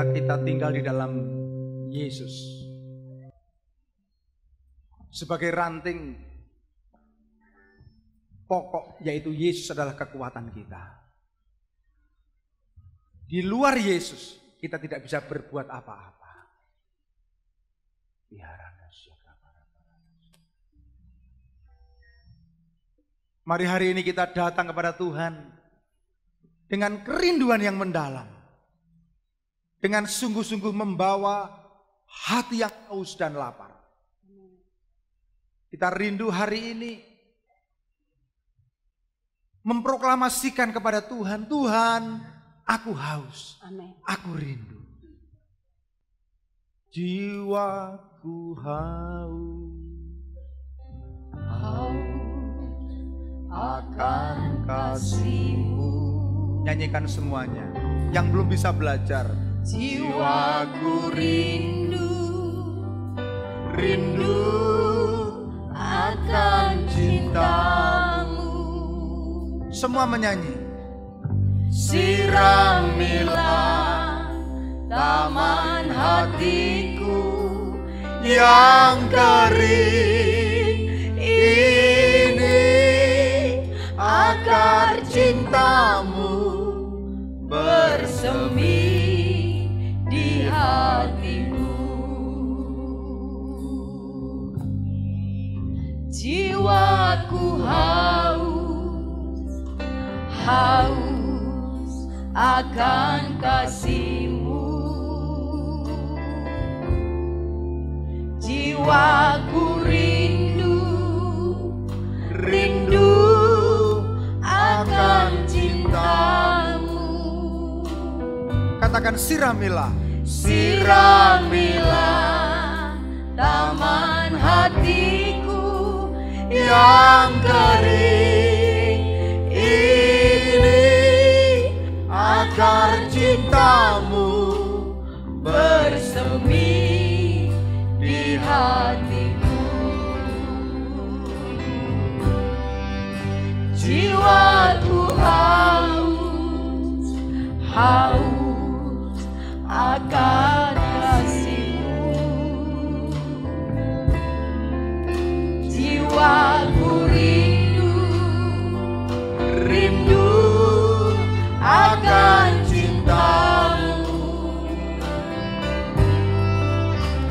ketika kita tinggal di dalam Yesus. Sebagai ranting pokok, yaitu Yesus adalah kekuatan kita. Di luar Yesus kita tidak bisa berbuat apa-apa. Mari hari ini kita datang kepada Tuhan dengan kerinduan yang mendalam, dengan sungguh-sungguh membawa hati yang haus dan lapar. Kita rindu hari ini memproklamasikan kepada Tuhan, Tuhan, aku haus, Amin. Aku rindu. Jiwaku haus akan kasih-Mu. Nyanyikan semuanya. Yang belum bisa belajar. Jiwaku rindu, rindu akan cinta-Mu. Semua menyanyi. Siramilah taman hatiku yang kering ini, agar cinta-Mu bersemi di hatiku. Jiwaku haus, haus akan kasih-Mu. Jiwaku rindu, rindu akan cinta-Mu. Katakan siramilah. Siramilah taman hatiku yang kering ini, agar cinta-Mu bersemi di hatiku. Jiwaku haus, haus akan kasih-Mu. Jiwaku rindu, rindu akan cinta-Mu.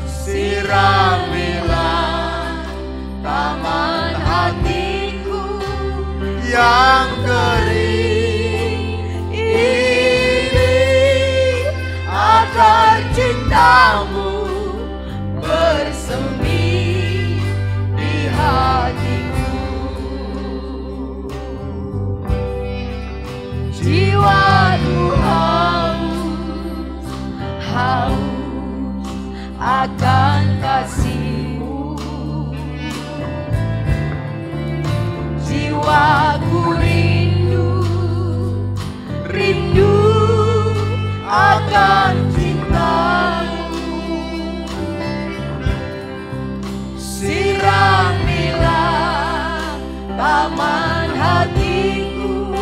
Siramilah taman hatiku yang kering ini, agar cinta-Mu bersemi di hatiku. Jiwaku haus, haus akan kasih-Mu. Jiwaku rindu, rindu akan cinta-Mu. Siramilah taman hatiku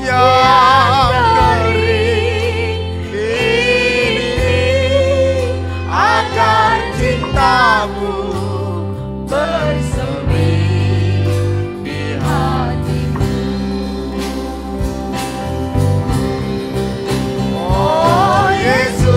yang kering ini, agar cinta-Mu bersemi di hatiku. Oh Yesus,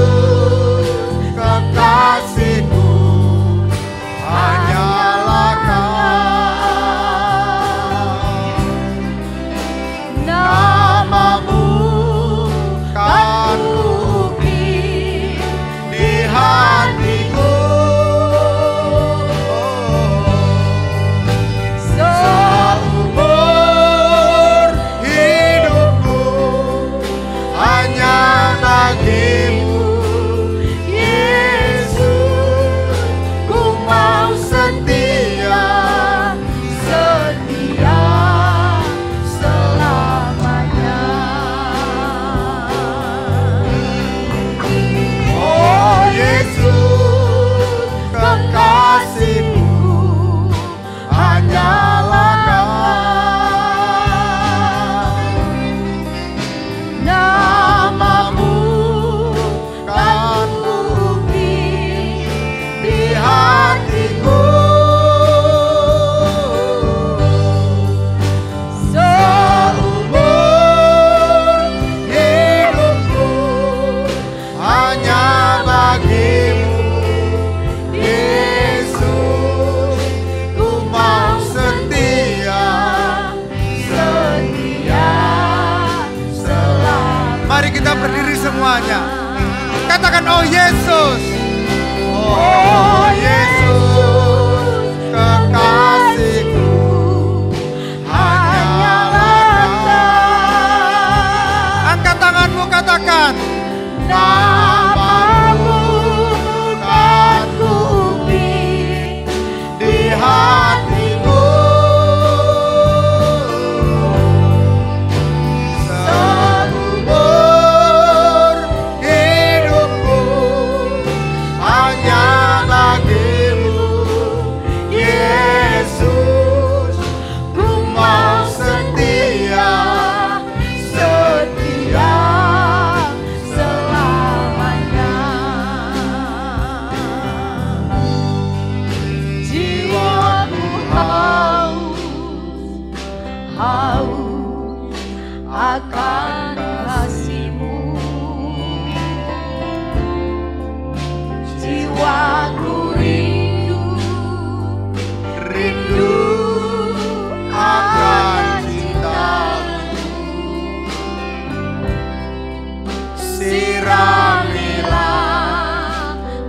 kita berdiri semuanya. Katakan, oh Yesus. Oh Yesus, kekasihku, hanyalah Engkau. Angkat tanganmu, katakan, Namamu kan kuupik di hatiku. Seumur hidupku hanya bagimu, Yesus. Ku mau setia, setia selamanya. Jiwaku haus akan kasih-Mu. Jiwaku rindu akan cinta-Mu. Siramilah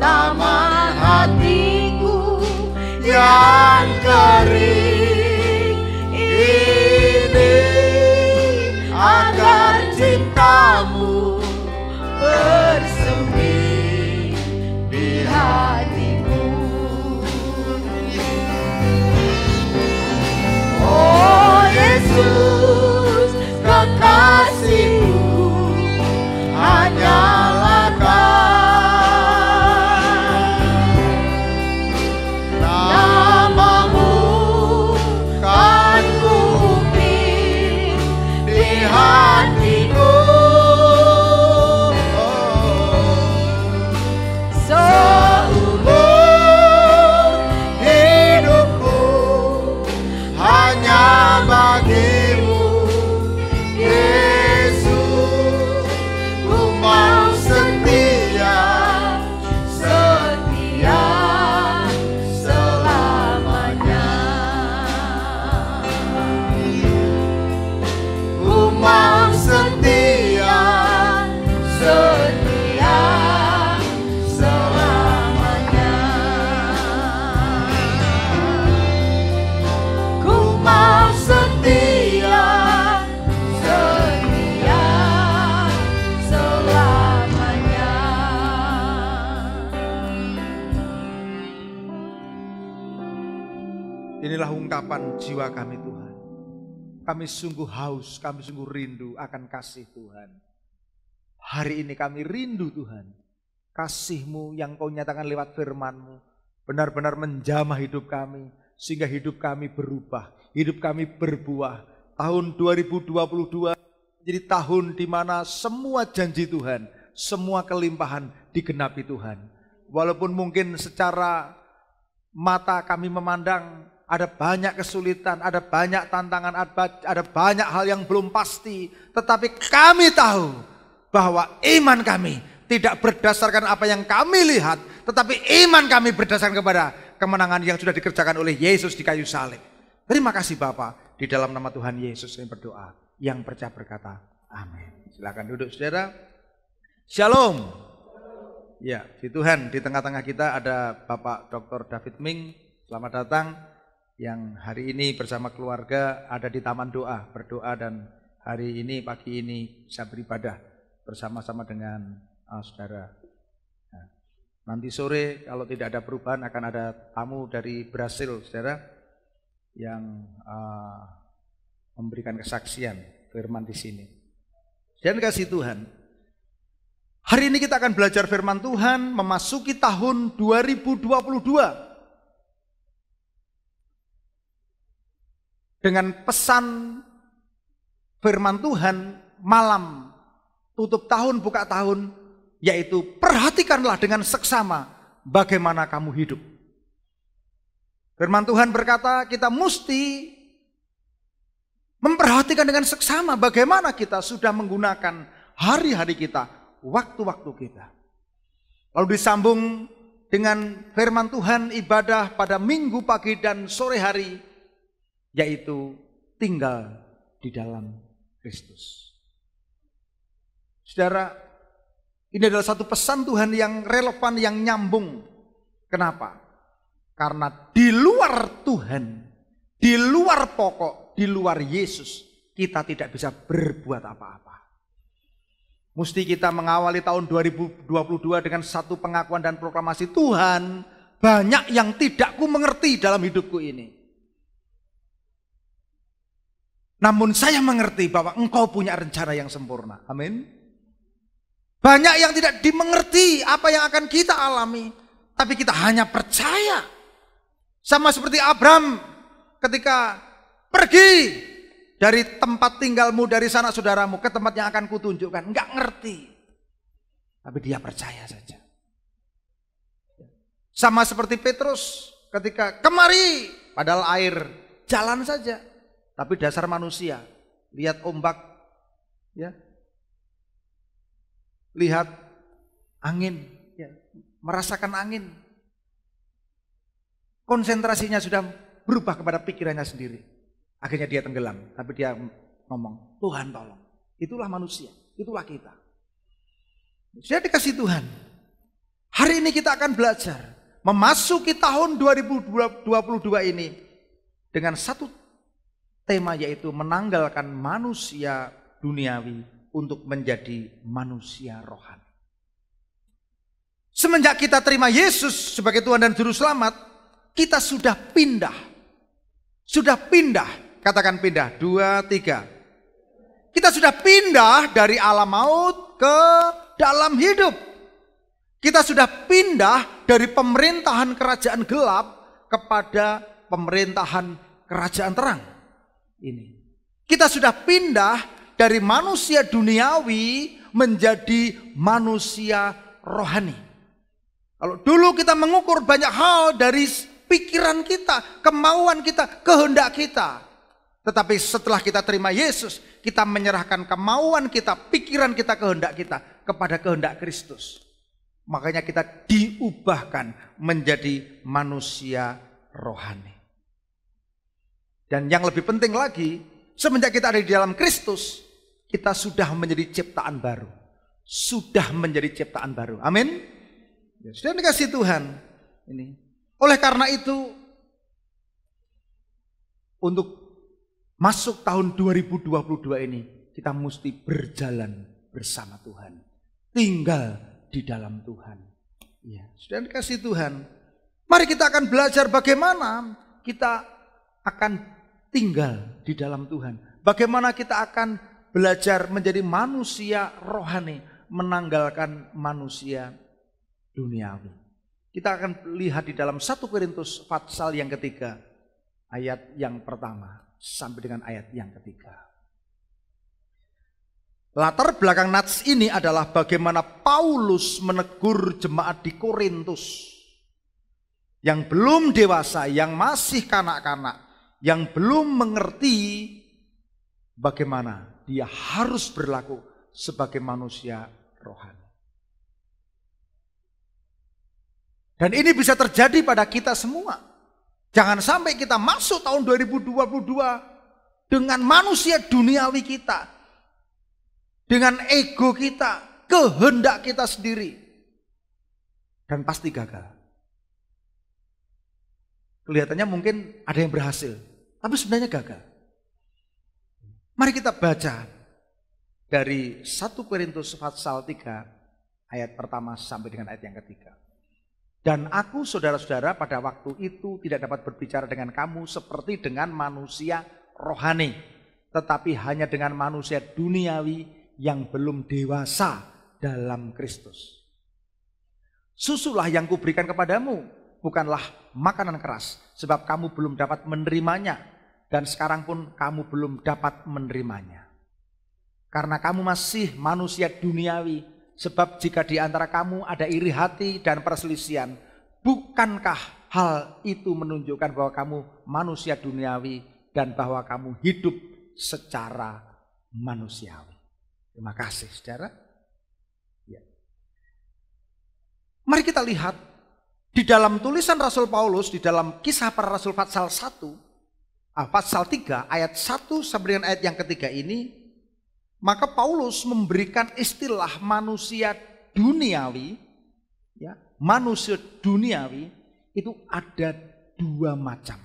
taman hatiku yang kering ini, agar cinta-Mu bersemi di hatiku. Oh Yesus, kekasihku, hanyalah Kau. Namamu kan kuupik di hatiku. Seumur hidupku hanya bagimu, Yesus. Ku mau setia, setia selamanya. Ku mau setia, setia selamanya. Ku mau setia, setia selamanya. inilah ungkapan jiwa kami Tuhan. Kami sungguh haus, kami sungguh rindu akan kasih Tuhan. Hari ini kami rindu Tuhan. Kasih-Mu yang Kau nyatakan lewat firman-Mu benar-benar menjamah hidup kami. Sehingga hidup kami berubah, hidup kami berbuah. Tahun 2022 jadi tahun di mana semua janji Tuhan, semua kelimpahan digenapi Tuhan. Walaupun mungkin secara mata kami memandang ada banyak kesulitan, ada banyak tantangan, ada banyak hal yang belum pasti. Tetapi kami tahu bahwa iman kami tidak berdasarkan apa yang kami lihat, tetapi iman kami berdasarkan kepada kemenangan yang sudah dikerjakan oleh Yesus di kayu salib. Terima kasih Bapa, di dalam nama Tuhan Yesus kami berdoa. Yang percaya berkata amin. Silakan duduk saudara. Shalom. Ya, di Tuhan, di tengah-tengah kita ada Bapak Dr. David Ming. Selamat datang. Yang hari ini bersama keluarga ada di Taman Doa, berdoa, dan hari ini pagi ini bisa beribadah bersama-sama dengan saudara. Nah, nanti sore kalau tidak ada perubahan akan ada tamu dari Brasil, saudara, yang memberikan kesaksian firman di sini. Dan kasih Tuhan, hari ini kita akan belajar firman Tuhan memasuki tahun 2022. Dengan pesan firman Tuhan malam tutup tahun buka tahun, yaitu perhatikanlah dengan seksama bagaimana kamu hidup. Firman Tuhan berkata kita mesti memperhatikan dengan seksama bagaimana kita sudah menggunakan hari-hari kita, waktu-waktu kita. Lalu disambung dengan firman Tuhan ibadah pada minggu pagi dan sore hari, yaitu tinggal di dalam Kristus. Saudara, ini adalah satu pesan Tuhan yang relevan, yang nyambung. Kenapa? Karena di luar Tuhan, di luar pokok, di luar Yesus, kita tidak bisa berbuat apa-apa. Mesti kita mengawali tahun 2022 dengan satu pengakuan dan proklamasi, Tuhan, banyak yang tidak ku mengerti dalam hidupku ini. Namun saya mengerti bahwa Engkau punya rencana yang sempurna. Amin. Banyak yang tidak dimengerti apa yang akan kita alami. Tapi kita hanya percaya. Sama seperti Abraham ketika pergi dari tempat tinggalmu, dari sanak saudaramu ke tempat yang akan kutunjukkan. Enggak ngerti. Tapi dia percaya saja. Sama seperti Petrus ketika kemari, padahal air jalan saja. Tapi dasar manusia, lihat ombak, ya, lihat angin, ya, merasakan angin. Konsentrasinya sudah berubah kepada pikirannya sendiri. Akhirnya dia tenggelam, tapi dia ngomong, Tuhan tolong. Itulah manusia, itulah kita. Sudah dikasih Tuhan. Hari ini kita akan belajar memasuki tahun 2022 ini dengan satu tema, yaitu menanggalkan manusia duniawi untuk menjadi manusia rohani. Semenjak kita terima Yesus sebagai Tuhan dan Juru Selamat, kita sudah pindah. Sudah pindah. Katakan pindah, 2, 3. Kita sudah pindah dari alam maut ke dalam hidup. Kita sudah pindah dari pemerintahan kerajaan gelap kepada pemerintahan kerajaan terang. Ini. Kita sudah pindah dari manusia duniawi menjadi manusia rohani. Kalau dulu kita mengukur banyak hal dari pikiran kita, kemauan kita, kehendak kita. Tetapi setelah kita terima Yesus, kita menyerahkan kemauan kita, pikiran kita, kehendak kita kepada kehendak Kristus. Makanya kita diubahkan menjadi manusia rohani. Dan yang lebih penting lagi, semenjak kita ada di dalam Kristus, kita sudah menjadi ciptaan baru. Sudah menjadi ciptaan baru. Amin. Sudah dikasih Tuhan. Ini. Oleh karena itu, untuk masuk tahun 2022 ini, kita mesti berjalan bersama Tuhan. Tinggal di dalam Tuhan. Ya, sudah dikasih Tuhan. Mari kita akan belajar bagaimana kita akan tinggal di dalam Tuhan. Bagaimana kita akan belajar menjadi manusia rohani, menanggalkan manusia duniawi. Kita akan lihat di dalam 1 Korintus pasal yang ketiga, ayat yang pertama sampai dengan ayat yang ketiga. Latar belakang nats ini adalah bagaimana Paulus menegur jemaat di Korintus yang belum dewasa, yang masih kanak-kanak, yang belum mengerti bagaimana dia harus berlaku sebagai manusia rohani. Dan ini bisa terjadi pada kita semua. Jangan sampai kita masuk tahun 2022 dengan manusia duniawi kita, dengan ego kita, kehendak kita sendiri, dan pasti gagal. Kelihatannya mungkin ada yang berhasil, tapi sebenarnya gagal. Mari kita baca dari 1 Korintus pasal 3 ayat pertama sampai dengan ayat yang ketiga. Dan aku saudara-saudara pada waktu itu tidak dapat berbicara dengan kamu seperti dengan manusia rohani, tetapi hanya dengan manusia duniawi yang belum dewasa dalam Kristus. Susulah yang kuberikan kepadamu bukanlah makanan keras, sebab kamu belum dapat menerimanya, dan sekarang pun kamu belum dapat menerimanya. Karena kamu masih manusia duniawi, sebab jika di antara kamu ada iri hati dan perselisihan, bukankah hal itu menunjukkan bahwa kamu manusia duniawi dan bahwa kamu hidup secara manusiawi? Terima kasih, saudara. Ya. Mari kita lihat di dalam tulisan Rasul Paulus, di dalam Kisah Para Rasul pasal 3 ayat 1 sampai dengan ayat yang ketiga ini, Maka Paulus memberikan istilah manusia duniawi, ya, manusia duniawi itu ada dua macam.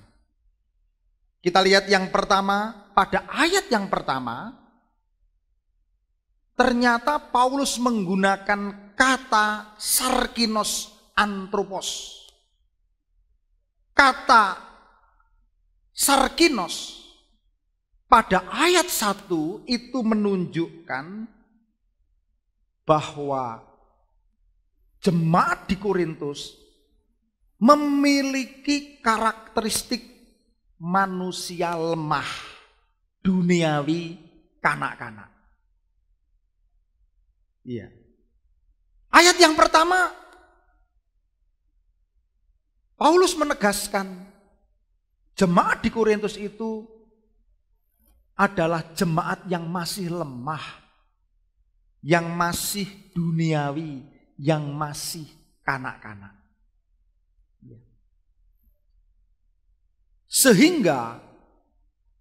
Kita lihat yang pertama, pada ayat yang pertama, ternyata Paulus menggunakan kata sarkinos anthropos. Kata sarkinos pada ayat 1 itu menunjukkan bahwa jemaat di Korintus memiliki karakteristik manusia lemah, duniawi, kanak-kanak. Iya. Ayat yang pertama, Paulus menegaskan jemaat di Korintus itu adalah jemaat yang masih lemah, yang masih duniawi, yang masih kanak-kanak. Sehingga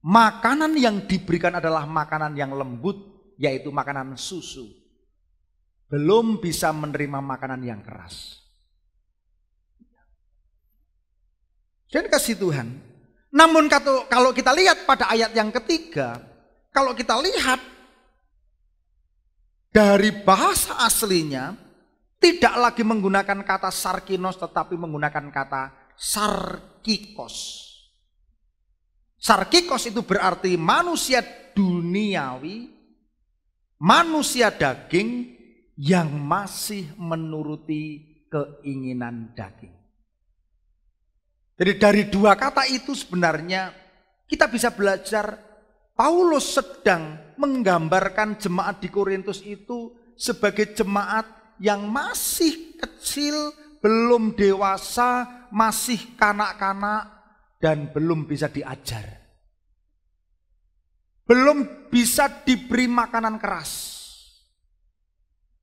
makanan yang diberikan adalah makanan yang lembut, yaitu makanan susu. Belum bisa menerima makanan yang keras. Dan kasih Tuhan. Namun kalau kita lihat pada ayat yang ketiga, kalau kita lihat dari bahasa aslinya, tidak lagi menggunakan kata sarkinos tetapi menggunakan kata sarkikos. Sarkikos itu berarti manusia duniawi, manusia daging yang masih menuruti keinginan daging. Jadi dari dua kata itu sebenarnya kita bisa belajar Paulus sedang menggambarkan jemaat di Korintus itu sebagai jemaat yang masih kecil, belum dewasa, masih kanak-kanak dan belum bisa diajar. Belum bisa diberi makanan keras.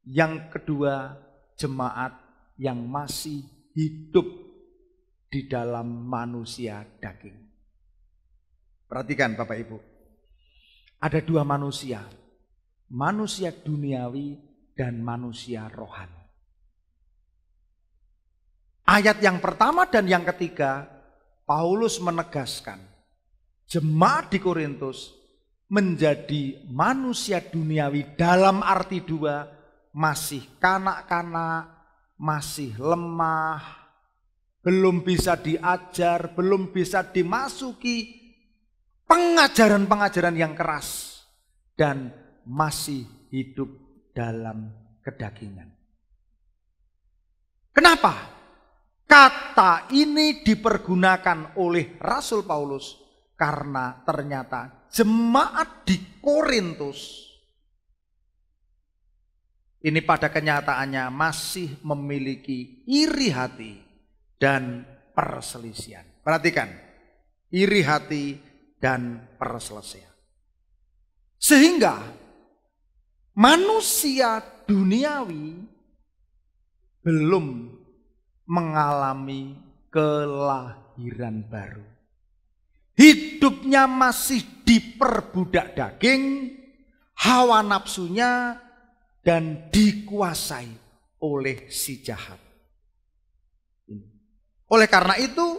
Yang kedua, jemaat yang masih hidup di dalam manusia daging. Perhatikan Bapak Ibu. Ada dua manusia. Manusia duniawi dan manusia rohani. Ayat yang pertama dan yang ketiga, Paulus menegaskan jemaat di Korintus menjadi manusia duniawi dalam arti dua, masih kanak-kanak, masih lemah, belum bisa diajar, belum bisa dimasuki pengajaran-pengajaran yang keras, dan masih hidup dalam kedagingan. Kenapa? Kata ini dipergunakan oleh Rasul Paulus karena ternyata jemaat di Korintus ini pada kenyataannya masih memiliki iri hati dan perselisihan. Perhatikan, iri hati dan perselisihan. Sehingga manusia duniawi belum mengalami kelahiran baru. Hidupnya masih diperbudak daging, hawa nafsunya, dan dikuasai oleh si jahat. Oleh karena itu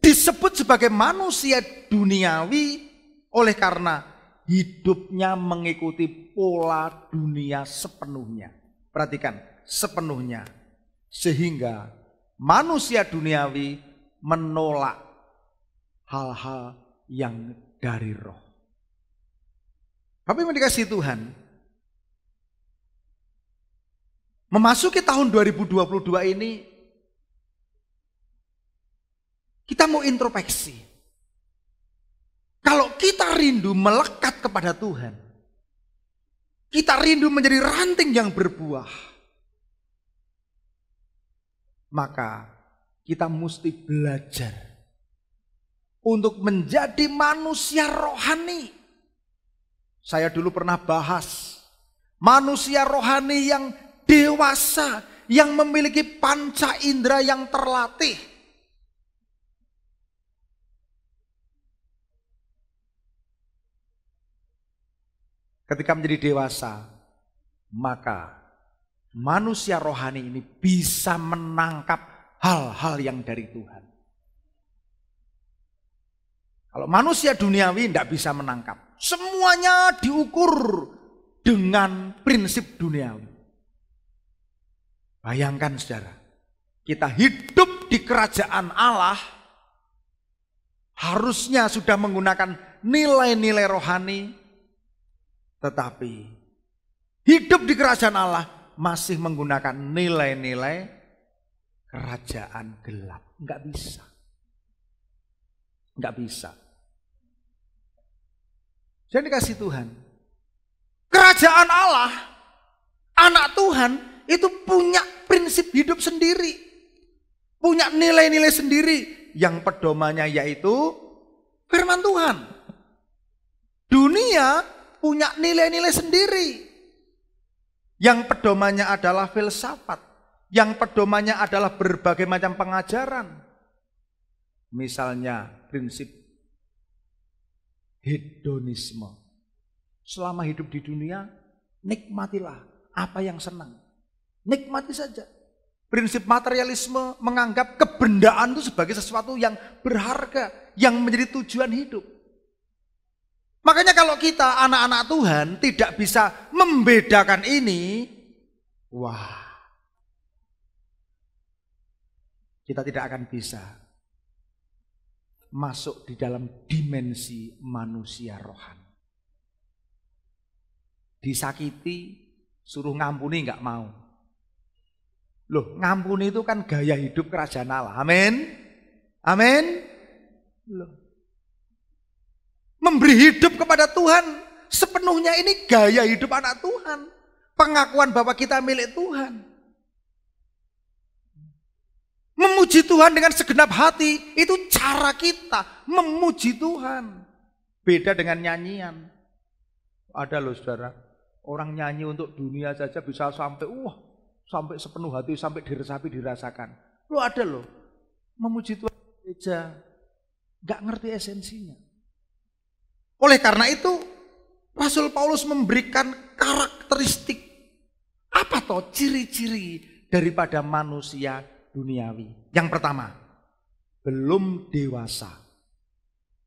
disebut sebagai manusia duniawi oleh karena hidupnya mengikuti pola dunia sepenuhnya. Perhatikan, sepenuhnya. Sehingga manusia duniawi menolak hal-hal yang dari roh. Tapi yang dikasihi Tuhan, memasuki tahun 2022 ini, kita mau introspeksi. Kalau kita rindu melekat kepada Tuhan, kita rindu menjadi ranting yang berbuah, maka kita mesti belajar untuk menjadi manusia rohani. Saya dulu pernah bahas manusia rohani yang dewasa, yang memiliki panca indera yang terlatih. ketika menjadi dewasa, maka manusia rohani ini bisa menangkap hal-hal yang dari Tuhan. Kalau manusia duniawi tidak bisa menangkap. Semuanya diukur dengan prinsip duniawi. Bayangkan saudara, kita hidup di kerajaan Allah, harusnya sudah menggunakan nilai-nilai rohani, tetapi hidup di kerajaan Allah masih menggunakan nilai-nilai kerajaan gelap. Enggak bisa. Enggak bisa. Jadi kasih Tuhan. Kerajaan Allah, anak Tuhan itu punya prinsip hidup sendiri. Punya nilai-nilai sendiri yang pedomannya yaitu firman Tuhan. Dunia punya nilai-nilai sendiri. Yang pedomannya adalah filsafat. Yang pedomannya adalah berbagai macam pengajaran. Misalnya prinsip hedonisme. Selama hidup di dunia, nikmatilah apa yang senang. Nikmati saja. Prinsip materialisme menganggap kebendaan itu sebagai sesuatu yang berharga, yang menjadi tujuan hidup. Makanya kalau kita anak-anak Tuhan tidak bisa membedakan ini, wah, kita tidak akan bisa masuk di dalam dimensi manusia rohani. Disakiti, suruh ngampuni nggak mau. Loh, ngampuni itu kan gaya hidup kerajaan Allah. Amin. Amin. Loh. Memberi hidup kepada Tuhan sepenuhnya ini gaya hidup anak Tuhan. Pengakuan bahwa kita milik Tuhan. Memuji Tuhan dengan segenap hati itu cara kita memuji Tuhan. Beda dengan nyanyian. Ada loh saudara, orang nyanyi untuk dunia saja bisa sampai sampai sepenuh hati, sampai diresapi, dirasakan. Loh ada loh, memuji Tuhan gereja gak ngerti esensinya. Oleh karena itu, Rasul Paulus memberikan karakteristik apa toh ciri-ciri daripada manusia duniawi. Yang pertama, belum dewasa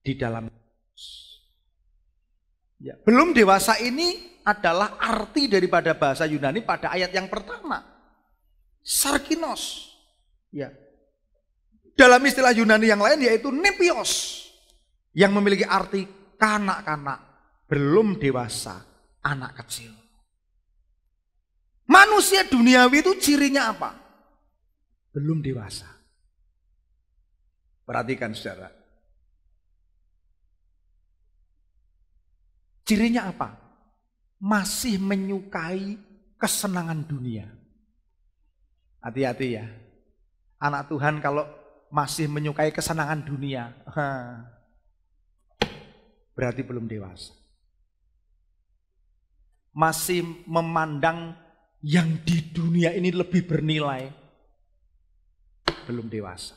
di dalam ya, belum dewasa ini adalah arti daripada bahasa Yunani pada ayat yang pertama. Sarkinos. Ya. Dalam istilah Yunani yang lain yaitu nepios. Yang memiliki arti kanak-kanak, belum dewasa, anak kecil. Manusia duniawi itu cirinya apa? Belum dewasa. Perhatikan saudara. Cirinya apa? Masih menyukai kesenangan dunia. Hati-hati ya. Anak Tuhan kalau masih menyukai kesenangan dunia, berarti belum dewasa. Masih memandang yang di dunia ini lebih bernilai, belum dewasa.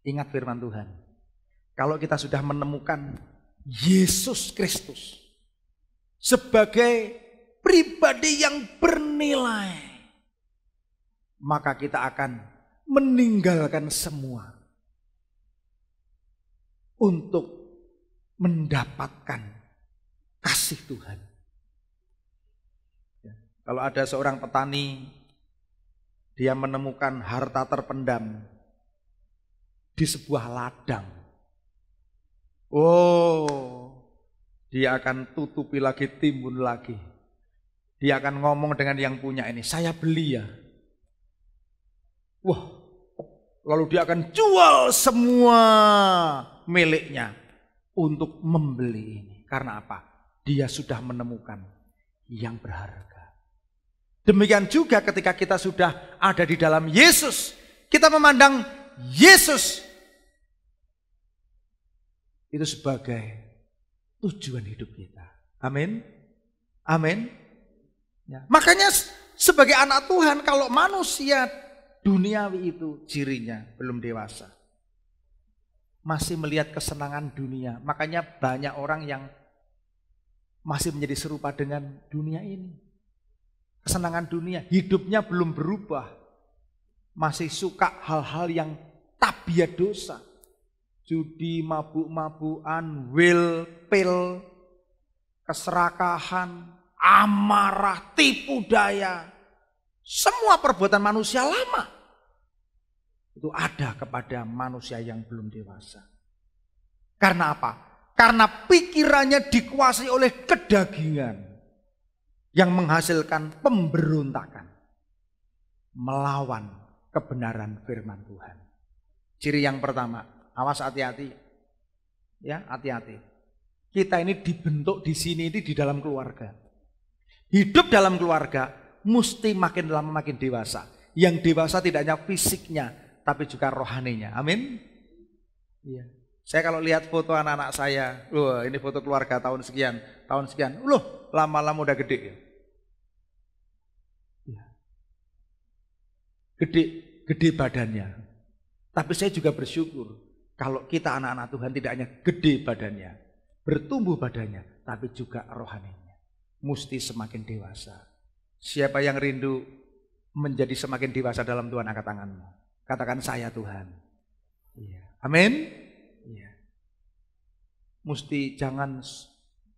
Ingat firman Tuhan. Kalau kita sudah menemukan Yesus Kristus sebagai pribadi yang bernilai, maka kita akan meninggalkan semua untuk mendapatkan kasih Tuhan. Kalau ada seorang petani, dia menemukan harta terpendam di sebuah ladang. Dia akan tutupi lagi, timbun lagi. Dia akan ngomong dengan yang punya ini, saya beli ya. Lalu dia akan jual semua miliknya untuk membeli ini. Karena apa? Dia sudah menemukan yang berharga. Demikian juga ketika kita sudah ada di dalam Yesus, kita memandang Yesus itu sebagai tujuan hidup kita. Amin. Amin. Ya. Makanya sebagai anak Tuhan, kalau manusia duniawi itu cirinya belum dewasa, masih melihat kesenangan dunia. Makanya banyak orang yang masih menjadi serupa dengan dunia ini. Kesenangan dunia, hidupnya belum berubah. Masih suka hal-hal yang tabiat dosa. Judi, mabuk-mabukan, wil, pil, keserakahan, amarah, tipu daya. Semua perbuatan manusia lama. Itu ada kepada manusia yang belum dewasa. Karena apa? Karena pikirannya dikuasai oleh kedagingan. Yang menghasilkan pemberontakan. Melawan kebenaran firman Tuhan. Ciri yang pertama, awas hati-hati. Ya, hati-hati. Kita ini dibentuk di sini ini di dalam keluarga. Hidup dalam keluarga mesti makin lama makin dewasa. Yang dewasa tidak hanya fisiknya, tapi juga rohaninya. Amin. Iya. Saya kalau lihat foto anak-anak saya, loh ini foto keluarga tahun sekian, loh lama-lama udah gede ya. Gede badannya. Tapi saya juga bersyukur kalau kita anak-anak Tuhan tidak hanya gede badannya, bertumbuh badannya, tapi juga rohaninya. Mesti semakin dewasa. Siapa yang rindu menjadi semakin dewasa dalam Tuhan, angkat tanganmu. Katakan saya Tuhan. Iya. Amin. Iya. Mesti jangan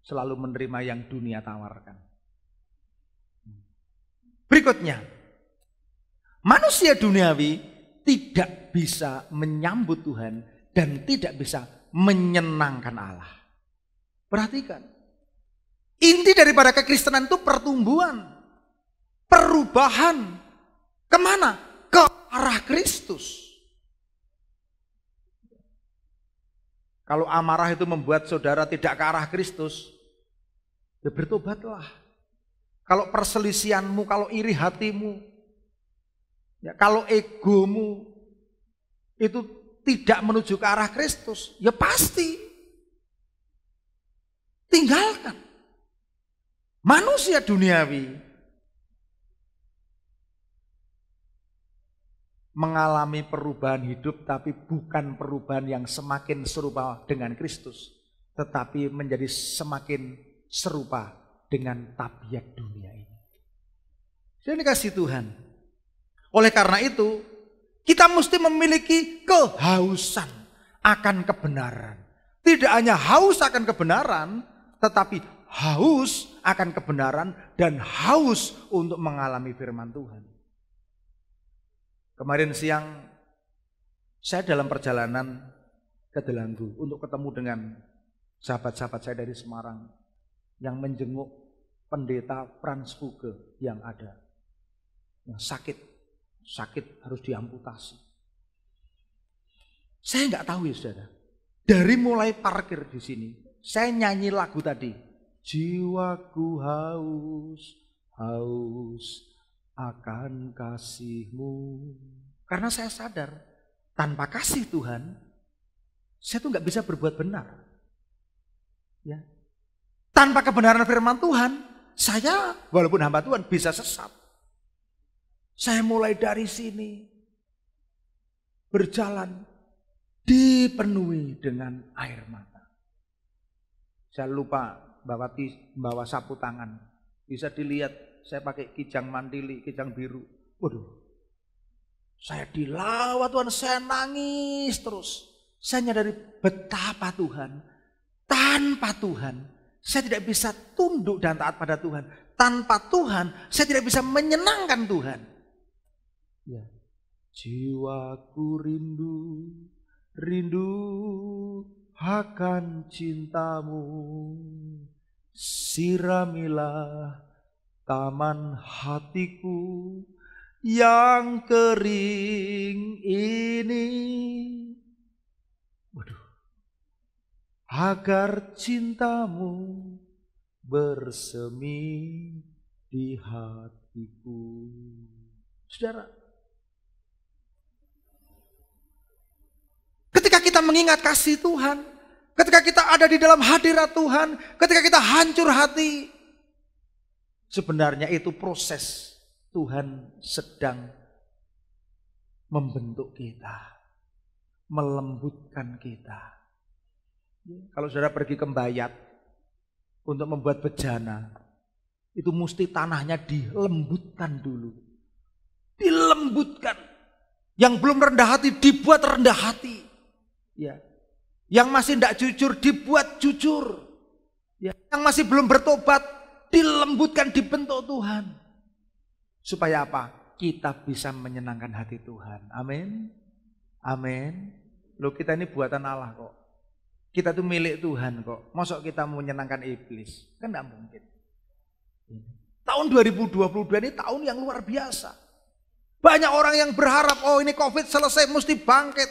selalu menerima yang dunia tawarkan. Berikutnya, manusia duniawi tidak bisa menyambut Tuhan dan tidak bisa menyenangkan Allah. Perhatikan. Inti daripada kekristenan itu pertumbuhan. Perubahan. Kemana? Ke arah Kristus. Kalau amarah itu membuat saudara tidak ke arah Kristus, ya bertobatlah. Kalau perselisihanmu, kalau iri hatimu, ya, kalau egomu itu tidak menuju ke arah Kristus, ya pasti tinggalkan. Manusia duniawi mengalami perubahan hidup, tapi bukan perubahan yang semakin serupa dengan Kristus, tetapi menjadi semakin serupa dengan tabiat dunia ini. Jadi kasih Tuhan. Oleh karena itu, kita mesti memiliki kehausan akan kebenaran. Tidak hanya haus akan kebenaran, tetapi haus akan kebenaran dan haus untuk mengalami firman Tuhan. Kemarin siang saya dalam perjalanan ke Delanggu untuk ketemu dengan sahabat-sahabat saya dari Semarang yang menjenguk pendeta Frans Fuge yang ada, yang sakit harus diamputasi. Saya nggak tahu ya saudara, dari mulai parkir di sini saya nyanyi lagu tadi, jiwaku haus akan kasih-Mu. Karena saya sadar, tanpa kasih Tuhan, saya tuh nggak bisa berbuat benar. Ya. Tanpa kebenaran firman Tuhan, saya walaupun hamba Tuhan bisa sesat. Saya mulai dari sini, berjalan, dipenuhi dengan air mata. Saya lupa bawa sapu tangan. Bisa dilihat, saya pakai kijang mandili, kijang biru. Waduh, saya dilawat Tuhan, saya nangis terus. Saya nyadari betapa Tuhan, tanpa Tuhan, saya tidak bisa tunduk dan taat pada Tuhan. Tanpa Tuhan, saya tidak bisa menyenangkan Tuhan. Ya. Jiwaku rindu akan cinta-Mu. Siramilah taman hatiku yang kering ini. Waduh. Agar cinta-Mu bersemi di hatiku. Saudara, ketika kita mengingat kasih Tuhan, ketika kita ada di dalam hadirat Tuhan, ketika kita hancur hati, sebenarnya itu proses Tuhan sedang membentuk kita, melembutkan kita. Kalau saudara pergi ke Mbayat, untuk membuat bejana, itu mesti tanahnya dilembutkan dulu. Dilembutkan. Yang belum rendah hati dibuat rendah hati. Ya. Yang masih tidak jujur dibuat jujur. Ya. Yang masih belum bertobat dilembutkan, dibentuk Tuhan. Supaya apa? Kita bisa menyenangkan hati Tuhan. Amin. Amin. Loh, kita ini buatan Allah kok. Kita tuh milik Tuhan kok. Masa kita mau menyenangkan iblis? Kan tidak mungkin. Tahun 2022 ini tahun yang luar biasa. Banyak orang yang berharap, oh ini COVID selesai mesti bangkit.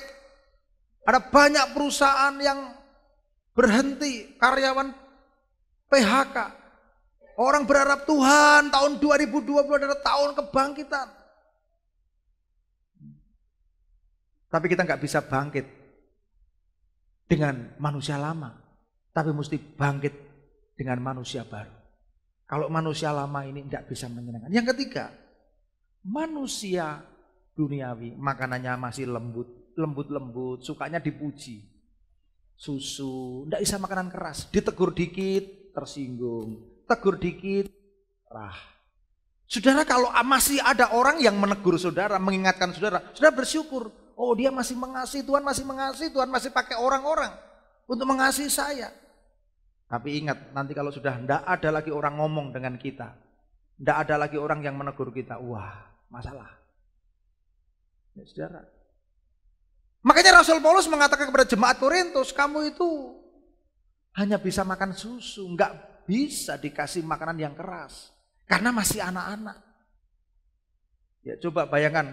Ada banyak perusahaan yang berhenti, karyawan PHK. Orang berharap Tuhan tahun 2020 adalah tahun kebangkitan. Tapi kita nggak bisa bangkit dengan manusia lama. Tapi mesti bangkit dengan manusia baru. Kalau manusia lama ini tidak bisa menyenangkan. Yang ketiga, manusia duniawi makanannya masih lembut, sukanya dipuji. Susu, tidak bisa makanan keras. Ditegur dikit, tersinggung. Tegur dikit, Saudara, kalau masih ada orang yang menegur saudara, mengingatkan saudara, saudara bersyukur. Oh, dia masih mengasihi, Tuhan masih mengasihi, Tuhan masih pakai orang-orang untuk mengasihi saya. Tapi ingat, nanti kalau sudah tidak ada lagi orang ngomong dengan kita, tidak ada lagi orang yang menegur kita, wah, masalah. Ya, saudara. Makanya Rasul Paulus mengatakan kepada jemaat Korintus, kamu itu hanya bisa makan susu, enggak bisa dikasih makanan yang keras. Karena masih anak-anak. Ya coba bayangkan,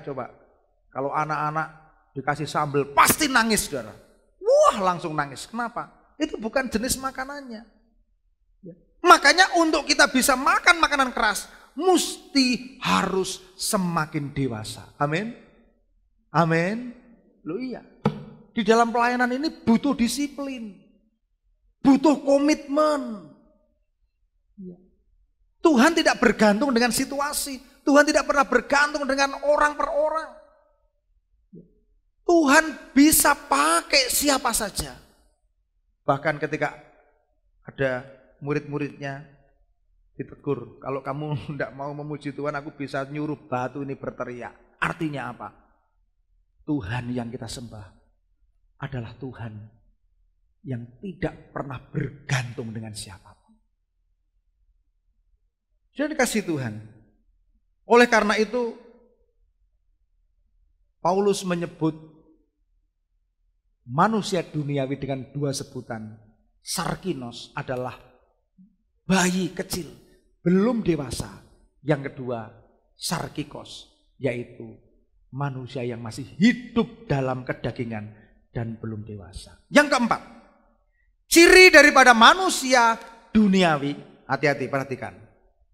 kalau anak-anak dikasih sambal pasti nangis, saudara. Wah, langsung nangis. Kenapa? Itu bukan jenis makanannya. Ya. Makanya untuk kita bisa makan makanan keras, mesti harus semakin dewasa. Amin. Amin. Loh iya. Di dalam pelayanan ini butuh disiplin. Butuh komitmen. Ya. Tuhan tidak bergantung dengan situasi. Tuhan tidak pernah bergantung dengan orang per orang. Ya. Tuhan bisa pakai siapa saja. Bahkan ketika ada murid-muridnya ditegur, kalau kamu tidak mau memuji Tuhan, aku bisa nyuruh batu ini berteriak. Artinya apa? Tuhan yang kita sembah adalah Tuhan yang tidak pernah bergantung dengan siapapun. Sudah dikasih Tuhan. Oleh karena itu, Paulus menyebut manusia duniawi dengan dua sebutan. Sarkinos adalah bayi kecil, belum dewasa. Yang kedua, sarkikos, yaitu manusia yang masih hidup dalam kedagingan dan belum dewasa. Yang keempat, ciri daripada manusia duniawi, hati-hati perhatikan,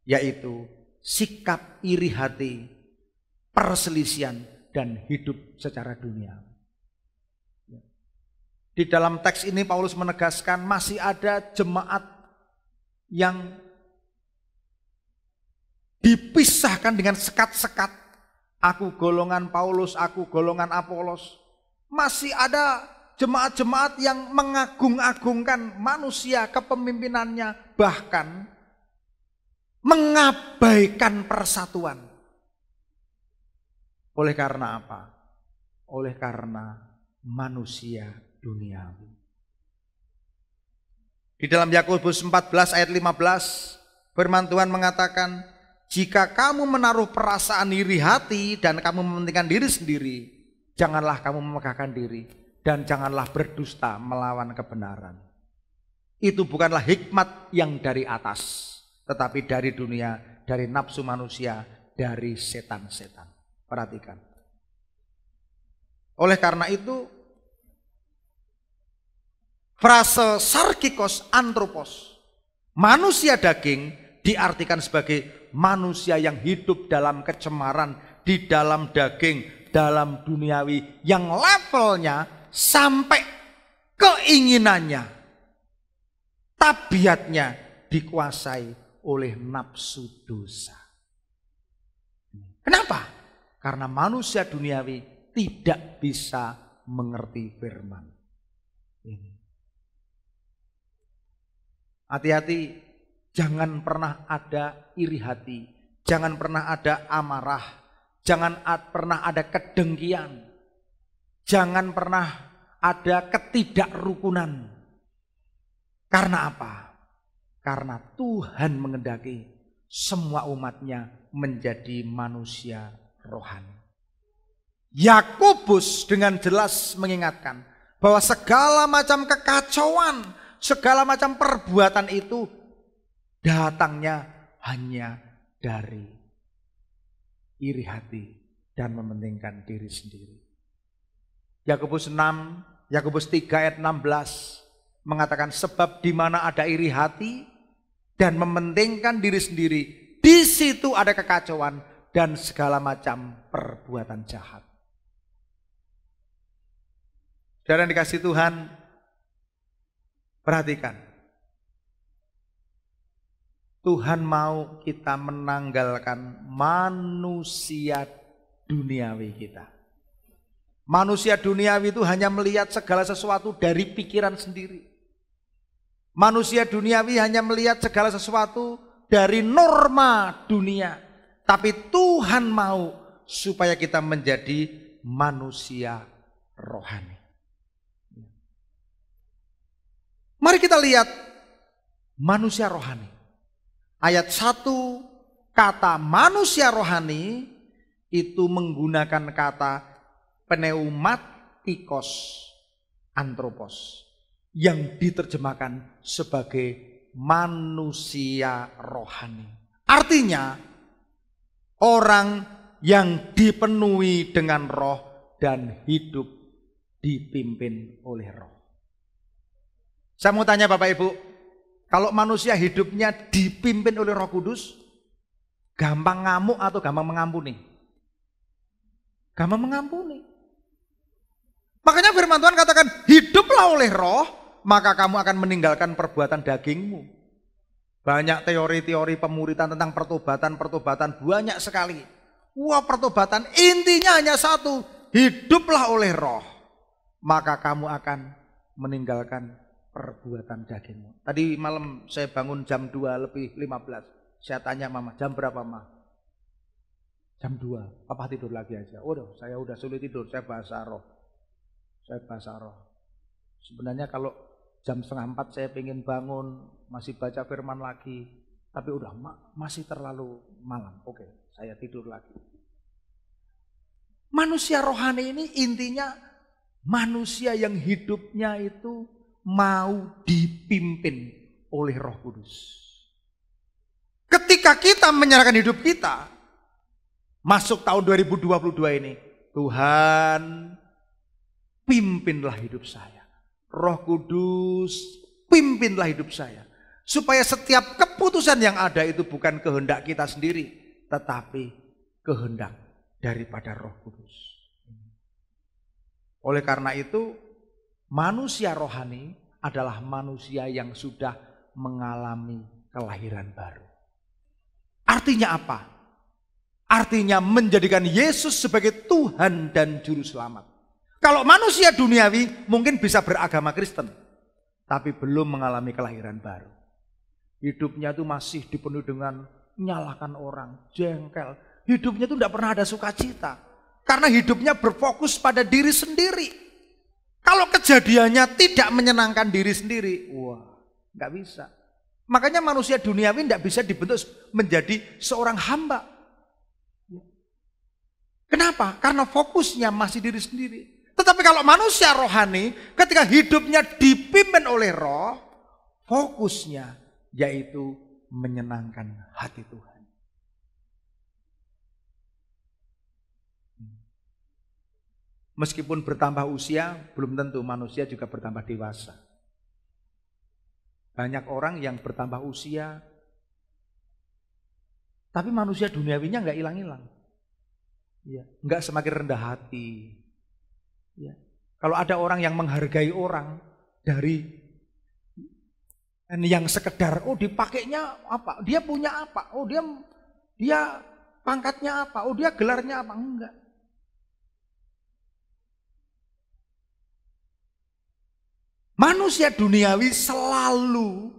yaitu sikap iri hati, perselisihan, dan hidup secara dunia. Di dalam teks ini Paulus menegaskan masih ada jemaat yang dipisahkan dengan sekat-sekat. Aku golongan Paulus, aku golongan Apolos. Masih ada jemaat-jemaat yang mengagung-agungkan manusia, kepemimpinannya, bahkan mengabaikan persatuan. Oleh karena apa? Oleh karena manusia duniawi. Di dalam Yakobus 14 ayat 15, firman Tuhan mengatakan, jika kamu menaruh perasaan iri hati dan kamu mementingkan diri sendiri, janganlah kamu memegahkan diri dan janganlah berdusta melawan kebenaran. Itu bukanlah hikmat yang dari atas, tetapi dari dunia, dari nafsu manusia, dari setan-setan. Perhatikan. Oleh karena itu, frase sarkikos antropos, manusia daging, diartikan sebagai manusia yang hidup dalam kecemaran, di dalam daging, dalam duniawi, yang levelnya sampai keinginannya, tabiatnya dikuasai oleh nafsu dosa. Kenapa? Karena manusia duniawi tidak bisa mengerti firman. Hati-hati Jangan pernah ada iri hati, jangan pernah ada amarah, jangan pernah ada kedengkian, jangan pernah ada ketidakrukunan. Karena apa? Karena Tuhan mengendaki semua umatnya menjadi manusia rohani. Yakobus dengan jelas mengingatkan bahwa segala macam kekacauan, segala macam perbuatan itu datangnya hanya dari iri hati dan mementingkan diri sendiri. Yakobus 3 ayat 16 mengatakan sebab di mana ada iri hati dan mementingkan diri sendiri, di situ ada kekacauan dan segala macam perbuatan jahat. Saudara yang dikasihi Tuhan, perhatikan. Tuhan mau kita menanggalkan manusia duniawi kita. Manusia duniawi itu hanya melihat segala sesuatu dari pikiran sendiri. Manusia duniawi hanya melihat segala sesuatu dari norma dunia. Tapi Tuhan mau supaya kita menjadi manusia rohani. Mari kita lihat manusia rohani. Ayat 1, kata manusia rohani itu menggunakan kata pneumatikos antropos yang diterjemahkan sebagai manusia rohani. Artinya orang yang dipenuhi dengan roh dan hidup dipimpin oleh roh. Saya mau tanya Bapak Ibu, kalau manusia hidupnya dipimpin oleh Roh Kudus, gampang ngamuk atau gampang mengampuni? Gampang mengampuni. Makanya firman Tuhan katakan, hiduplah oleh roh, maka kamu akan meninggalkan perbuatan dagingmu. Banyak teori-teori pemuritan tentang pertobatan banyak sekali. Wah, pertobatan intinya hanya satu, hiduplah oleh roh, maka kamu akan meninggalkan perbuatan dagingmu. Tadi malam saya bangun jam 2:15. Saya tanya mama, jam berapa mama? Jam 2. Papa tidur lagi aja. Saya udah sulit tidur, saya bahasa roh. Sebenarnya kalau jam 3:30 saya pengen bangun, masih baca firman lagi. Tapi udah masih terlalu malam. Oke, saya tidur lagi. Manusia rohani ini intinya manusia yang hidupnya itu mau dipimpin oleh Roh Kudus. Ketika kita menyerahkan hidup kita, masuk tahun 2022 ini, Tuhan pimpinlah hidup saya. Roh Kudus pimpinlah hidup saya. Supaya setiap keputusan yang ada itu bukan kehendak kita sendiri, tetapi kehendak daripada Roh Kudus. Oleh karena itu, manusia rohani adalah manusia yang sudah mengalami kelahiran baru. Artinya apa? Artinya menjadikan Yesus sebagai Tuhan dan Juru Selamat. Kalau manusia duniawi mungkin bisa beragama Kristen, tapi belum mengalami kelahiran baru. Hidupnya itu masih dipenuhi dengan menyalahkan orang, jengkel. Hidupnya itu tidak pernah ada sukacita. Karena hidupnya berfokus pada diri sendiri. Kalau kejadiannya tidak menyenangkan diri sendiri, wah, nggak bisa. Makanya manusia duniawi tidak bisa dibentuk menjadi seorang hamba. Kenapa? Karena fokusnya masih diri sendiri. Tetapi kalau manusia rohani, ketika hidupnya dipimpin oleh roh, fokusnya yaitu menyenangkan hati Tuhan. Meskipun bertambah usia, belum tentu manusia juga bertambah dewasa. Banyak orang yang bertambah usia, tapi manusia duniawinya nggak hilang-hilang. Ya, nggak semakin rendah hati. Ya. Kalau ada orang yang menghargai orang dari yang sekedar, dipakainya apa, dia punya apa, dia pangkatnya apa, dia gelarnya apa, enggak. Manusia duniawi selalu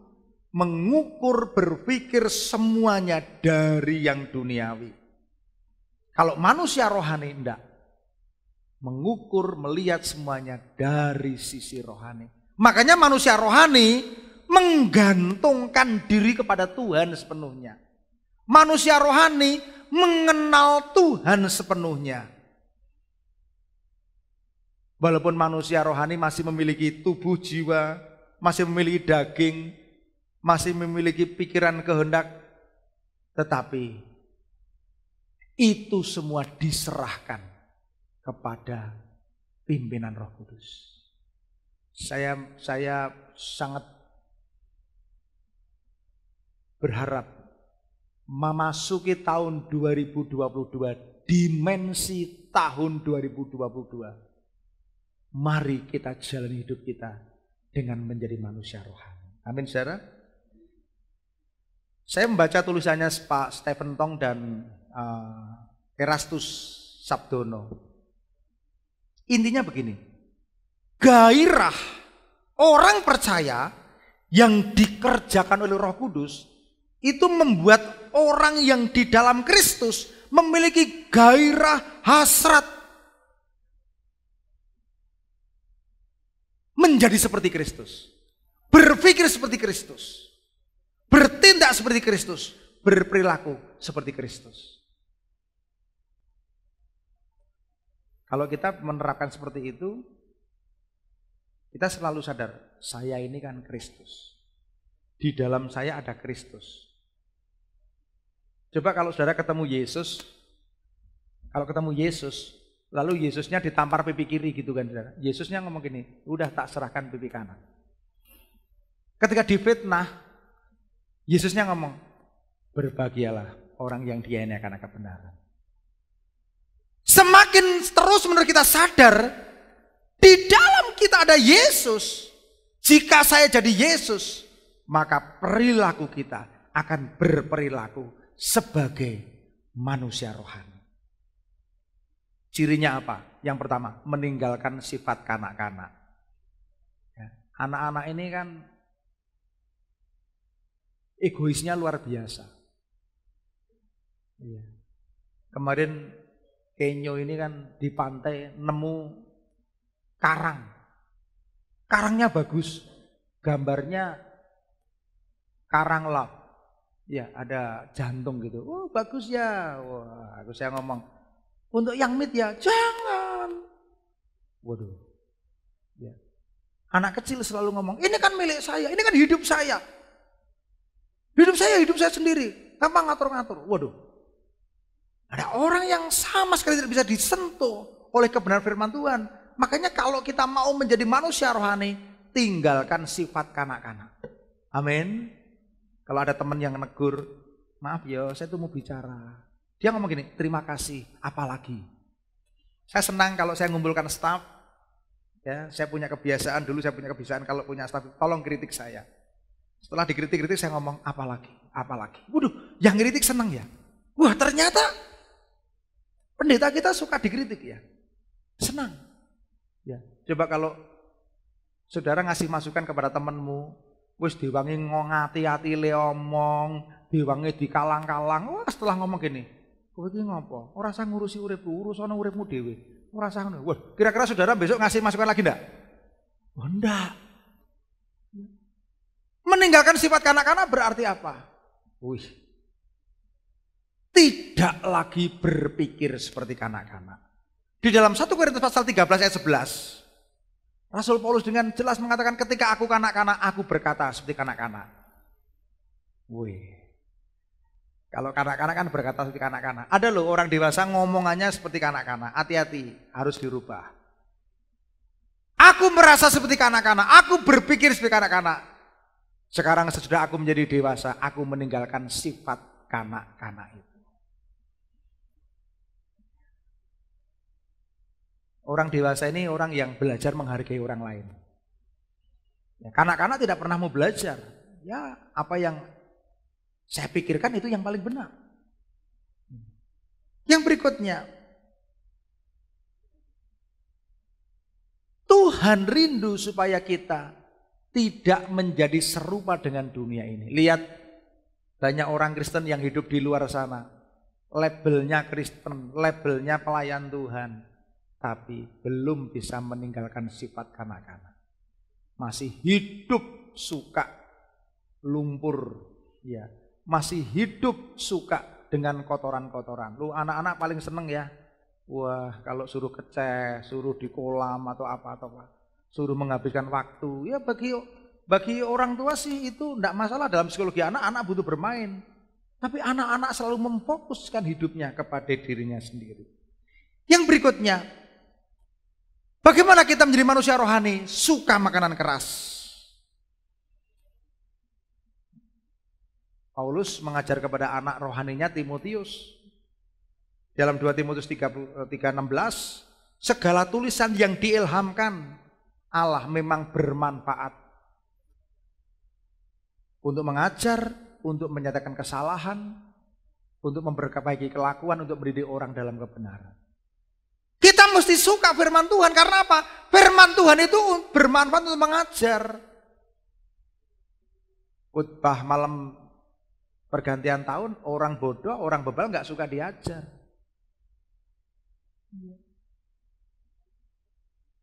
mengukur, berpikir semuanya dari yang duniawi. Kalau manusia rohani enggak. Mengukur, melihat semuanya dari sisi rohani. Makanya manusia rohani menggantungkan diri kepada Tuhan sepenuhnya. Manusia rohani mengenal Tuhan sepenuhnya. Walaupun manusia rohani masih memiliki tubuh jiwa, masih memiliki daging, masih memiliki pikiran kehendak, tetapi itu semua diserahkan kepada pimpinan Roh Kudus. Saya sangat berharap memasuki tahun 2022, dimensi tahun 2022. Mari kita jalani hidup kita dengan menjadi manusia rohani. Amin, saudara. Saya membaca tulisannya Pak Stephen Tong dan Erastus Sabdono. Intinya begini, gairah orang percaya yang dikerjakan oleh Roh Kudus itu membuat orang yang di dalam Kristus memiliki gairah, hasrat menjadi seperti Kristus, berpikir seperti Kristus, bertindak seperti Kristus, berperilaku seperti Kristus. Kalau kita menerapkan seperti itu, kita selalu sadar, saya ini kan Kristus. Di dalam saya ada Kristus. Coba kalau saudara ketemu Yesus, lalu Yesusnya ditampar pipi kiri gitu kan saudara. Yesusnya ngomong gini, udah tak serahkan pipi kanan. Ketika difitnah, Yesusnya ngomong, berbahagialah orang yang dianiaya karena kebenaran. Semakin terus menerus kita sadar, di dalam kita ada Yesus. Jika saya jadi Yesus, maka perilaku kita akan berperilaku sebagai manusia rohani. Cirinya apa? Yang pertama, meninggalkan sifat kanak-kanak. Anak-anak ini kan egoisnya luar biasa. Kemarin Kenyo ini kan di pantai nemu karang. Karangnya bagus. Gambarnya karang laut. Ya, ada jantung gitu. Oh, bagus ya. Wah, aku saya ngomong, untuk yang mid ya, jangan. Waduh. Ya. Anak kecil selalu ngomong, ini kan milik saya, ini kan hidup saya. Hidup saya sendiri. Gampang ngatur-ngatur. Waduh. Ada orang yang sama sekali tidak bisa disentuh oleh kebenaran firman Tuhan. Makanya kalau kita mau menjadi manusia rohani, tinggalkan sifat kanak-kanak. Amin. Kalau ada teman yang negur, maaf ya, saya tuh mau bicara. Dia ngomong gini, terima kasih, apalagi. Saya senang kalau saya ngumpulkan staf. Ya, saya punya kebiasaan kalau punya staf, tolong kritik saya. Setelah dikritik-kritik saya ngomong, apalagi. Waduh, yang kritik senang ya. Wah, ternyata pendeta kita suka dikritik ya. Senang. Ya, coba kalau saudara ngasih masukan kepada temanmu, wis diwangi ngati-ati le omong, diwangi dikalang-kalang. Wah, setelah ngomong gini, kowe iki ngopo? Ora usah ngurusi uripku, urusane uripmu dhewe. Ora usah ngono. Wah, kira-kira saudara besok ngasih masukan lagi enggak? Oh, enggak. Meninggalkan sifat kanak-kanak berarti apa? Wih. Tidak lagi berpikir seperti kanak-kanak. Di dalam 1 Korintus pasal 13 ayat 11, Rasul Paulus dengan jelas mengatakan, ketika aku kanak-kanak, aku berkata seperti kanak-kanak. Wih. Kalau kanak-kanak kan berkata seperti kanak-kanak. Ada loh orang dewasa ngomongannya seperti kanak-kanak. Hati-hati, harus dirubah. Aku merasa seperti kanak-kanak, aku berpikir seperti kanak-kanak. Sekarang sesudah aku menjadi dewasa, aku meninggalkan sifat kanak-kanak itu. Orang dewasa ini orang yang belajar menghargai orang lain. Ya, kanak-kanak tidak pernah mau belajar. Ya, apa yang saya pikirkan itu yang paling benar. Yang berikutnya, Tuhan rindu supaya kita tidak menjadi serupa dengan dunia ini. Lihat banyak orang Kristen yang hidup di luar sana. Labelnya Kristen, labelnya pelayan Tuhan. Tapi belum bisa meninggalkan sifat kanak-kanak. Masih hidup suka lumpur. Ya, masih hidup suka dengan kotoran-kotoran. Lu anak-anak paling seneng ya. Wah, kalau suruh keceh, suruh di kolam atau apa, suruh menghabiskan waktu. Ya bagi orang tua sih itu enggak masalah, dalam psikologi anak butuh bermain. Tapi anak-anak selalu memfokuskan hidupnya kepada dirinya sendiri. Yang berikutnya, bagaimana kita menjadi manusia rohani? Suka makanan keras. Paulus mengajar kepada anak rohaninya Timotius. Dalam 2 Timotius 3:16, segala tulisan yang diilhamkan Allah memang bermanfaat untuk mengajar, untuk menyatakan kesalahan, untuk memperbaiki kelakuan, untuk mendidik orang dalam kebenaran. Kita mesti suka firman Tuhan, karena apa? Firman Tuhan itu bermanfaat untuk mengajar. Khotbah malam pergantian tahun, orang bodoh, orang bebal nggak suka diajar.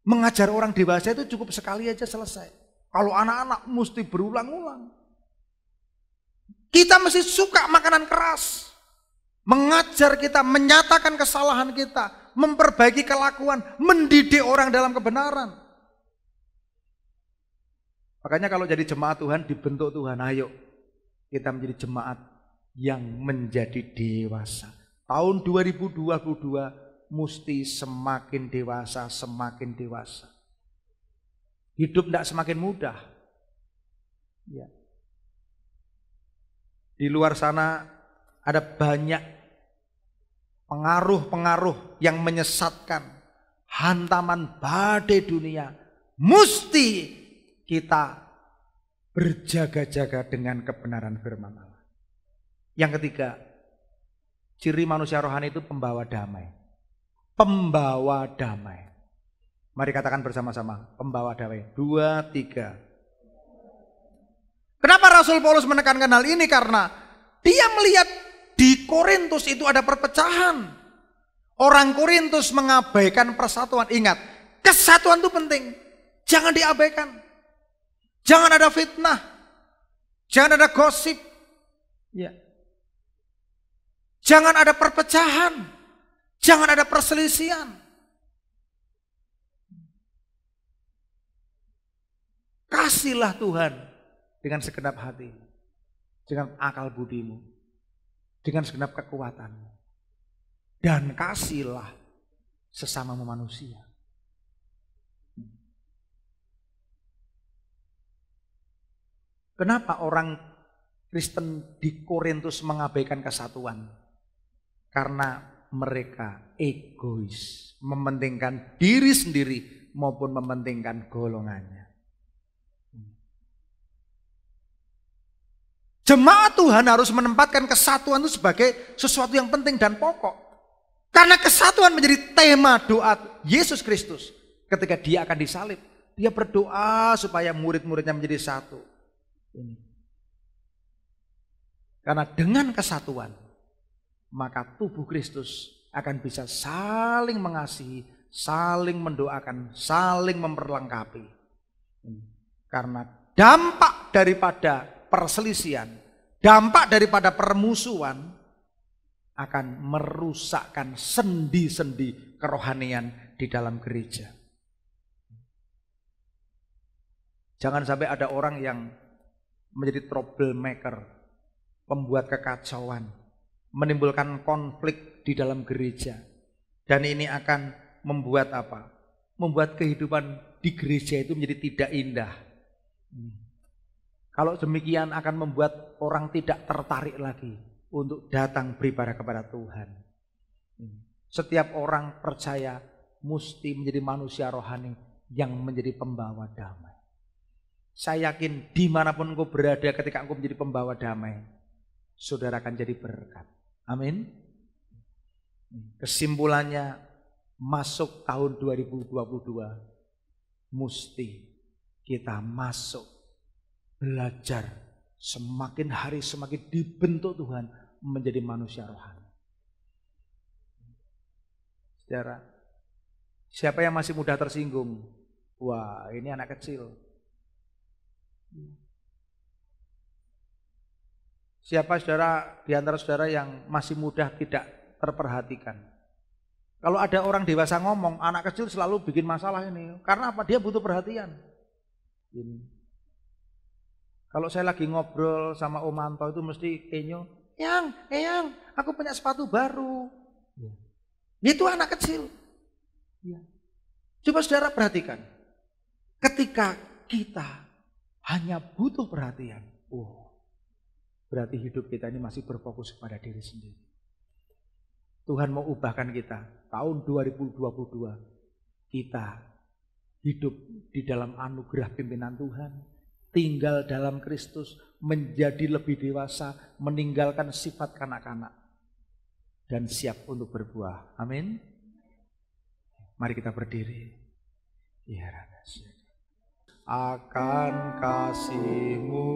Mengajar orang dewasa itu cukup sekali aja selesai. Kalau anak-anak mesti berulang-ulang. Kita mesti suka makanan keras. Mengajar kita, menyatakan kesalahan kita, memperbaiki kelakuan, mendidik orang dalam kebenaran. Makanya kalau jadi jemaat Tuhan, dibentuk Tuhan, ayo kita menjadi jemaat yang menjadi dewasa. Tahun 2022 mesti semakin dewasa, semakin dewasa. Hidup tidak semakin mudah. Ya. Di luar sana ada banyak pengaruh-pengaruh yang menyesatkan, hantaman badai dunia. Mesti kita berjaga-jaga dengan kebenaran firman Allah. Yang ketiga, ciri manusia rohani itu pembawa damai. Pembawa damai. Mari katakan bersama-sama, pembawa damai. 2, 3. Kenapa Rasul Paulus menekankan hal ini? Karena dia melihat di Korintus itu ada perpecahan. Orang Korintus mengabaikan persatuan. Ingat, kesatuan itu penting. Jangan diabaikan. Jangan ada fitnah. Jangan ada gosip. Ya. Jangan ada perpecahan. Jangan ada perselisihan. Kasihlah Tuhan dengan segenap hati, dengan akal budimu, dengan segenap kekuatanmu. Dan kasihlah sesama manusia. Kenapa orang Kristen di Korintus mengabaikan kesatuan? Karena mereka egois, mementingkan diri sendiri maupun mementingkan golongannya. Jemaat Tuhan harus menempatkan kesatuan itu sebagai sesuatu yang penting dan pokok. Karena kesatuan menjadi tema doa Yesus Kristus ketika dia akan disalib. Dia berdoa supaya murid-muridnya menjadi satu. Karena dengan kesatuan, maka tubuh Kristus akan bisa saling mengasihi, saling mendoakan, saling memperlengkapi. Karena dampak daripada perselisihan, dampak daripada permusuhan akan merusakkan sendi-sendi kerohanian di dalam gereja. Jangan sampai ada orang yang menjadi troublemaker, pembuat kekacauan, menimbulkan konflik di dalam gereja. Dan ini akan membuat apa? Membuat kehidupan di gereja itu menjadi tidak indah. Kalau demikian akan membuat orang tidak tertarik lagi untuk datang beribadah kepada Tuhan. Setiap orang percaya mesti menjadi manusia rohani yang menjadi pembawa damai. Saya yakin dimanapun engkau berada ketika engkau menjadi pembawa damai, saudara akan jadi berkat. Amin. Kesimpulannya, masuk tahun 2022 mesti kita masuk belajar semakin hari semakin dibentuk Tuhan menjadi manusia rohani. Saudara, siapa yang masih mudah tersinggung? Wah, ini anak kecil. Siapa saudara di antara saudara yang masih mudah tidak terperhatikan? Kalau ada orang dewasa ngomong, anak kecil selalu bikin masalah ini. Karena apa? Dia butuh perhatian. Ini. Kalau saya lagi ngobrol sama Om Anto itu mesti Kenyo, Eyang, aku punya sepatu baru. Itu anak kecil. Coba saudara perhatikan. Ketika kita hanya butuh perhatian, berarti hidup kita ini masih berfokus kepada diri sendiri. Tuhan mau ubahkan kita. Tahun 2022 kita hidup di dalam anugerah pimpinan Tuhan, tinggal dalam Kristus, menjadi lebih dewasa, meninggalkan sifat kanak-kanak dan siap untuk berbuah. Amin. Mari kita berdiri. Ya, akan kasih-Mu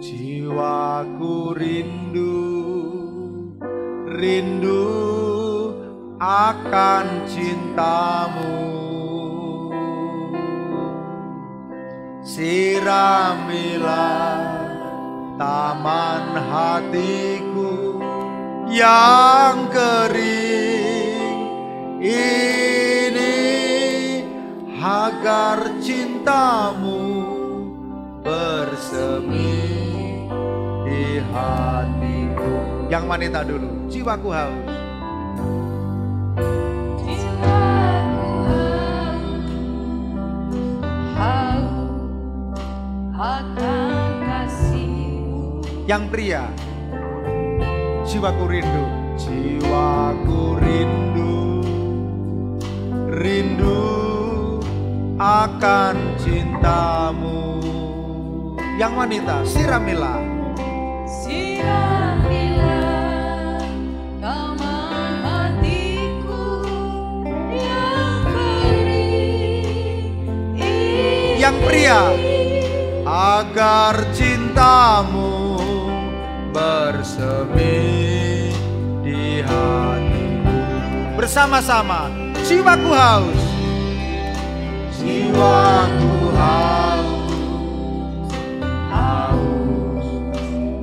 jiwaku rindu akan cinta-Mu. Siramilah taman hatiku yang kering ini, agar cinta-Mu bersemi di hatiku. Yang wanita dulu, jiwaku haus. Akan kasih-Mu. Yang pria, jiwaku rindu akan cinta-Mu. Yang wanita, siramilah taman hatiku yang kering ini. Yang pria, agar cinta-Mu bersemi di hatiku. Bersama-sama, jiwaku haus. Jiwaku haus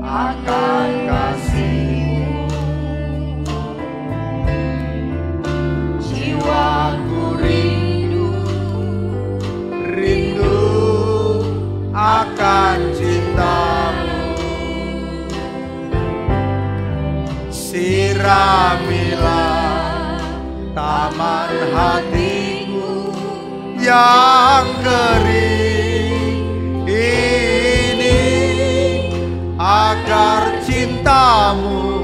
akan kasih-Mu. Jiwaku rindu akan cinta-Mu. Siramilah taman hatiku yang kering ini, agar cinta-Mu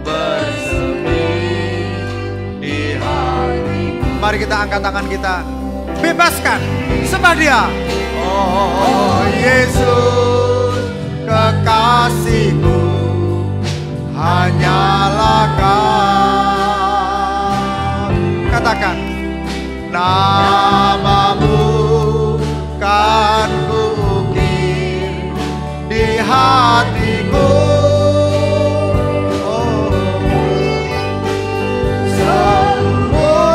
bersemi di hatiku. Mari kita angkat tangan kita, bebaskan, sembah Dia. Oh Yesus, kekasihku, hanyalah Kau. Katakan, nama-Mu kan kuukir di hatiku. Seumur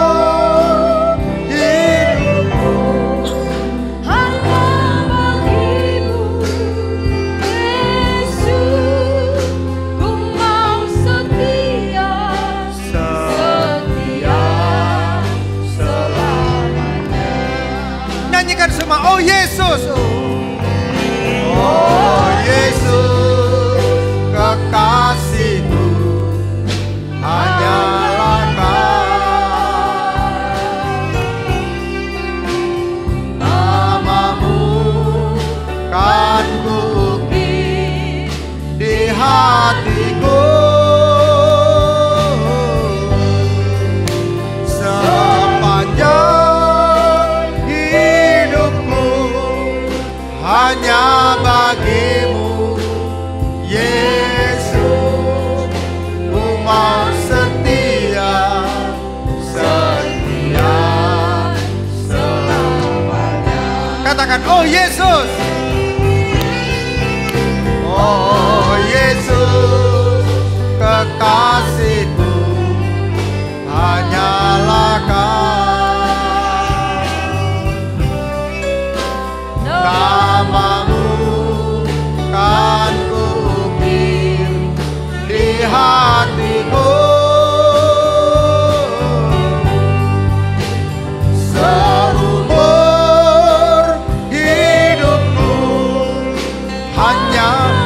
hidupku hanya bagi-Mu, Yesus, ku mau setia selamanya. Nyanyikan semua, oh Yesus, oh Yesus,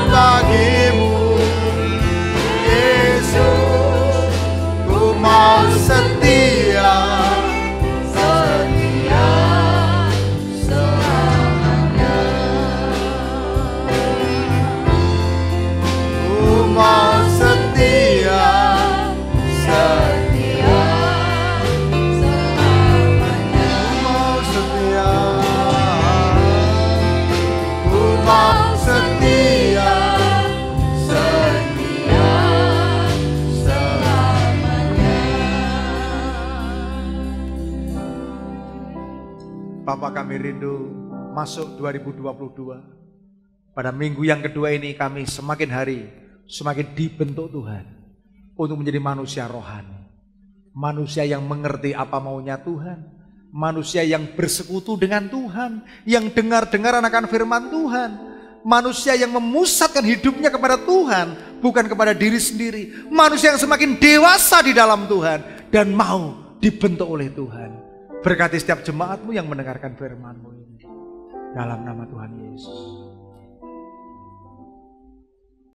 bagimu, Yesus, ku mau setia, setia selamanya. ku mau setia, Setia selamanya. mau setia, ku mau setia, Setia selamanya. Bapa, kami rindu masuk 2022. Pada minggu yang kedua ini kami semakin hari semakin dibentuk Tuhan untuk menjadi manusia rohani. Manusia yang mengerti apa maunya Tuhan. Manusia yang bersekutu dengan Tuhan. Yang dengar-dengaran akan firman Tuhan. Manusia yang memusatkan hidupnya kepada Tuhan, bukan kepada diri sendiri. Manusia yang semakin dewasa di dalam Tuhan dan mau dibentuk oleh Tuhan. Berkati setiap jemaatmu yang mendengarkan firman-Mu ini. Dalam nama Tuhan Yesus.